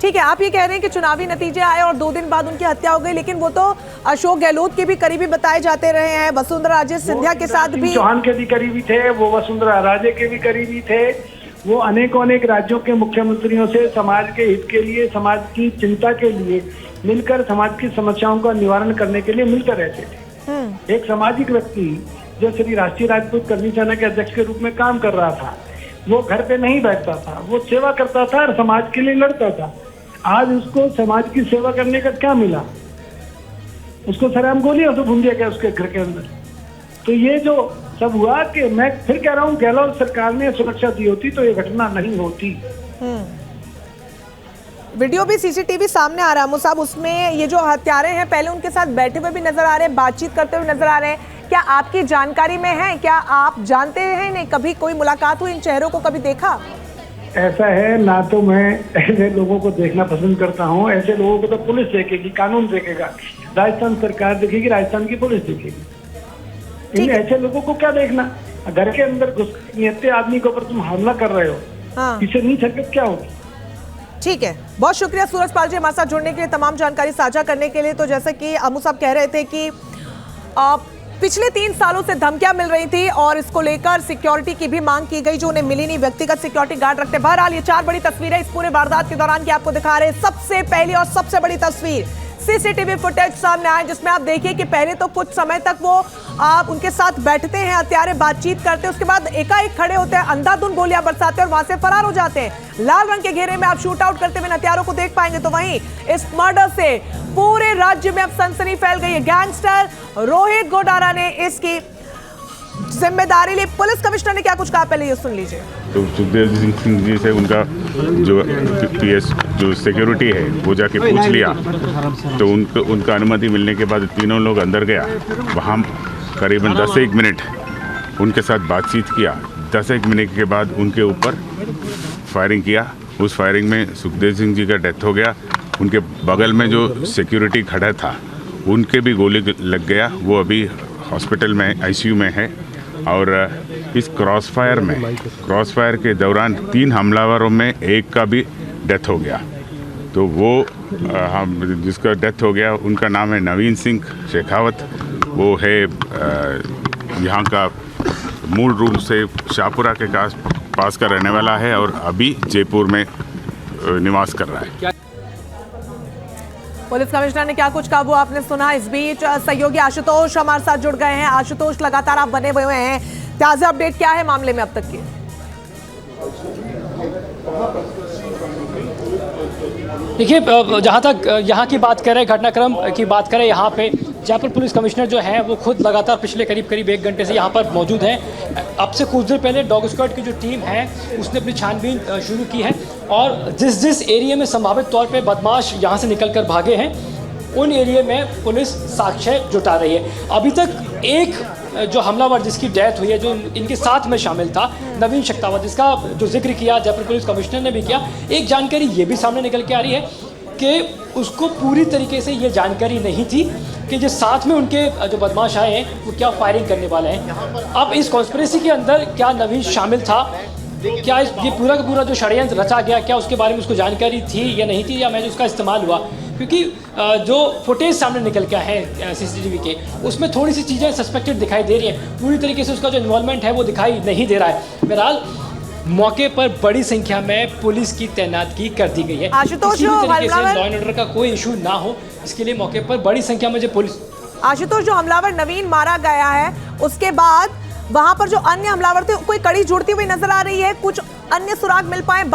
ठीक है, आप ये कह रहे हैं कि चुनावी नतीजे आए और 2 दिन बाद उनकी हत्या हो गई, लेकिन वो तो अशोक गहलोत के भी करीबी बताए जाते रहे हैं, वसुंधरा राजे सिंधिया के साथ भी। चौहान के भी करीबी थे, वो वसुंधरा राजे के भी करीबी थे, वो अनेक राज्यों के मुख्यमंत्रियों से समाज के हित के लिए, समाज की चिंता के लिए मिलकर, समाज की समस्याओं का निवारण करने के लिए मिलकर रहते थे। एक सामाजिक व्यक्ति जो श्री राष्ट्रीय राजपूत कर्मी सेना के अध्यक्ष के रूप में काम कर रहा था, वो घर पे नहीं बैठता था, वो सेवा करता था और समाज के लिए लड़ता था। आज उसको समाज की सेवा करने का क्या मिला? उसको सरेआम गोलियों से भून दिया गया उसके घर के अंदर। तो ये जो सब हुआ, कि मैं फिर कह रहा हूँ, गहलोत सरकार ने सुरक्षा दी होती तो ये घटना नहीं होती। वीडियो भी सीसीटीवी सामने आ रहा है मुसाब, उसमें ये जो हत्यारे हैं पहले उनके साथ बैठे हुए भी नजर आ रहे हैं, बातचीत करते हुए नजर आ रहे हैं। क्या आपकी जानकारी में है, क्या आप जानते हैं, नहीं कभी कोई मुलाकात हुई, इन चेहरों को कभी देखा? ऐसा है ना, तो मैं ऐसे लोगों को देखना पसंद करता हूँ। ऐसे लोगों को तो पुलिस देखेगी, कानून देखेगा, राजस्थान सरकार देखेगी, राजस्थान की पुलिस देखेगी। इन ऐसे लोगों को क्या देखना? घर के अंदर घुस निहत्थे आदमी के ऊपर तुम हमला कर रहे हो, इससे नीच हरकत क्या होगी? ठीक है, बहुत शुक्रिया सूरज पाल जी हमारे साथ जुड़ने के लिए, तमाम जानकारी साझा करने के लिए। तो जैसे कि अमू साहब कह रहे थे कि पिछले 3 सालों से धमकियां मिल रही थी और इसको लेकर सिक्योरिटी की भी मांग की गई, जो उन्हें मिली नहीं, व्यक्तिगत सिक्योरिटी गार्ड रखते। बहरहाल ये 4 बड़ी तस्वीरें इस पूरे वारदात के दौरान की आपको दिखा रहे हैं। सबसे पहली और सबसे बड़ी तस्वीर सीसीटीवी फुटेज सामने आए, जिसमें आप देखिए कि पहले तो कुछ समय तक वो आप उनके साथ बैठते हैं, हत्यारे बातचीत करते हैं, उसके बाद एकाएक खड़े होते हैं, अंधाधुंध गोलियां बरसाते हैं और वहां से फरार हो जाते हैं। लाल रंग के घेरे में आप शूट आउट करते हुए हत्यारों को देख पाएंगे। तो वहीं इस मर्डर से पूरे राज्य में अब सनसनी फैल गई है। गैंगस्टर रोहित गोडारा ने इसकी जिम्मेदारी ली। पुलिस कमिश्नर ने क्या कुछ कहा, पहले ये सुन लीजिए। तो सुखदेव सिंह जी से उनका जो पीएस जो सिक्योरिटी है वो जाके पूछ लिया, तो उनका अनुमति मिलने के बाद तीनों लोग अंदर गया। वहाँ करीबन 10 मिनट उनके साथ बातचीत किया। 10 मिनट के बाद उनके ऊपर फायरिंग किया। उस फायरिंग में सुखदेव सिंह जी का डेथ हो गया। उनके बगल में जो सिक्योरिटी खड़ा था उनके भी गोली लग गया, वो अभी हॉस्पिटल में आईसीयू में है। और इस क्रॉसफायर के दौरान 3 हमलावरों में एक का भी डेथ हो गया। तो वो हम जिसका डेथ हो गया उनका नाम है नवीन सिंह शेखावत। वो है यहाँ का मूल रूप से शाहपुरा के पास का रहने वाला है और अभी जयपुर में निवास कर रहा है। पुलिस कमिश्नर ने क्या कुछ कहा वो आपने सुना। इस बीच सहयोगी आशुतोष हमारे साथ जुड़ गए हैं। आशुतोष, लगातार आप बने हुए हैं, ताजा अपडेट क्या है मामले में अब तक की? देखिए, जहाँ तक यहाँ की बात करें, घटनाक्रम की बात करें, यहाँ पे जयपुर पुलिस कमिश्नर जो है वो खुद लगातार पिछले करीब 1 घंटे से यहाँ पर मौजूद हैं। अब से कुछ देर पहले डॉग स्क्वाड की जो टीम है उसने अपनी छानबीन शुरू की है और जिस एरिया में संभावित तौर पे बदमाश यहाँ से निकल कर भागे हैं उन एरिया में पुलिस साक्ष्य जुटा रही है। अभी तक एक जो हमलावर जिसकी डेथ हुई है, जो इनके साथ में शामिल था, नवीन शेखावत, जिसका जो जिक्र किया जयपुर पुलिस कमिश्नर ने भी किया, एक जानकारी ये भी सामने निकल के आ रही है कि उसको पूरी तरीके से ये जानकारी नहीं थी कि जो साथ में उनके जो बदमाश आए हैं वो क्या फायरिंग करने वाले हैं। अब इस कॉन्स्पिरेसी के अंदर क्या नवीन शामिल था, क्या ये पूरा का पूरा जो षड्यंत्र रचा गया, क्या उसके बारे में उसको जानकारी थी या नहीं थी, या मैं उसका इस्तेमाल हुआ? क्योंकि जो फुटेज सामने निकल के है सीसीटीवी के, उसमें थोड़ी सी चीज़ें सस्पेक्टेड दिखाई दे रही हैं। पूरी तरीके से उसका जो इन्वॉल्वमेंट है वो दिखाई नहीं दे रहा है। बहरहाल मौके पर बड़ी संख्या में पुलिस की तैनाती कर दी गई है। आशुतोष, लॉ एंड ऑर्डर का कोई इशू ना हो, इसके लिए मौके पर बड़ी संख्या में जो पुलिस। आशुतोष, जो हमलावर नवीन मारा गया है उसके बाद वहां पर जो अन्य हमलावर थे कोई कड़ी जुड़ती हुई नजर आ रही है, कुछ अन्य सुराग मिल पाए?